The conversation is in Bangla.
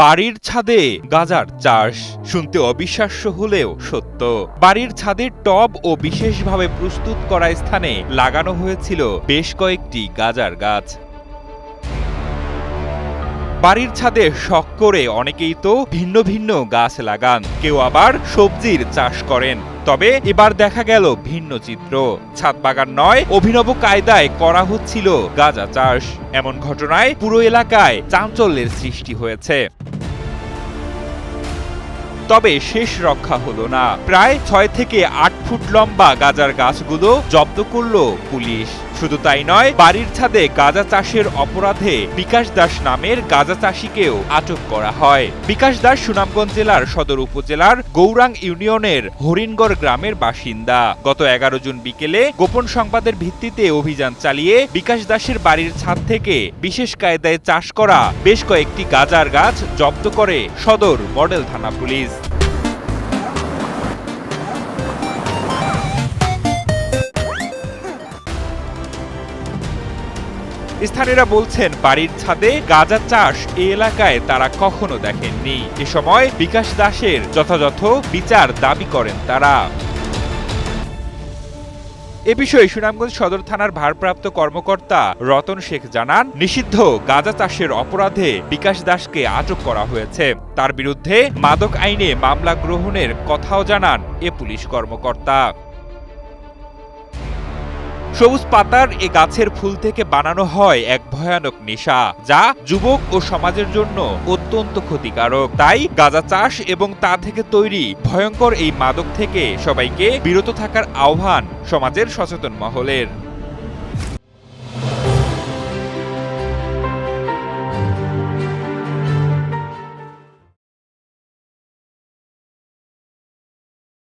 বাড়ির ছাদে গাঁজার চাষ শুনতে অবিশ্বাস্য হলেও সত্য। বাড়ির ছাদের টব ও বিশেষভাবে প্রস্তুত করা স্থানে লাগানো হয়েছিল বেশ কয়েকটি গাঁজার গাছ। বাড়ির ছাদে শখ করে অনেকেই তো ভিন্ন ভিন্ন গাছ লাগান, কেউ আবার সবজির চাষ করেন। তবে এবার দেখা গেল ভিন্ন চিত্র। ছাদ বাগান নয়, অভিনব কায়দায় করা হচ্ছিল গাঁজা চাষ। এমন ঘটনায় পুরো এলাকায় চাঞ্চল্যের সৃষ্টি হয়েছে। তবে শেষ রক্ষা হলো না। প্রায় ৬ থেকে ৮ ফুট লম্বা গাঁজার গাছগুলো জব্দ করল পুলিশ। শুধু তাই নয়, বাড়ির ছাদে গাঁজা চাষের অপরাধে বিকাশ দাস নামের গাঁজা চাষিকেও আটক করা হয়। বিকাশ দাস সুনামগঞ্জ জেলার সদর উপজেলার গৌরাং ইউনিয়নের হরিণগড় গ্রামের বাসিন্দা। গত ১১ জুন বিকেলে গোপন সংবাদের ভিত্তিতে অভিযান চালিয়ে বিকাশ দাসের বাড়ির ছাদ থেকে বিশেষ কায়দায় চাষ করা বেশ কয়েকটি গাঁজার গাছ জব্দ করে সদর মডেল থানা পুলিশ। স্থানীয়রা বলছেন, বাড়ির ছাদে গাঁজা চাষ এই এলাকায় তারা কখনো দেখেননি। এ সময় বিকাশ দাসের যথাযথ বিচার দাবি করেন তারা। এ বিষয়ে সুনামগঞ্জ সদর থানার ভারপ্রাপ্ত কর্মকর্তা রতন শেখ জানান, নিষিদ্ধ গাঁজা চাষের অপরাধে বিকাশ দাসকে আটক করা হয়েছে। তার বিরুদ্ধে মাদক আইনে মামলা গ্রহণের কথাও জানান এ পুলিশ কর্মকর্তা। সবুজ পাতার এ গাছের ফুল থেকে বানানো হয় এক ভয়ানক নেশা, যা যুবক ও সমাজের জন্য অত্যন্ত ক্ষতিকারক। তাই গাঁজা চাষ এবং তা থেকে তৈরি ভয়ঙ্কর এই মাদক থেকে সবাইকে বিরত থাকার আহ্বান সমাজের সচেতন মহলের।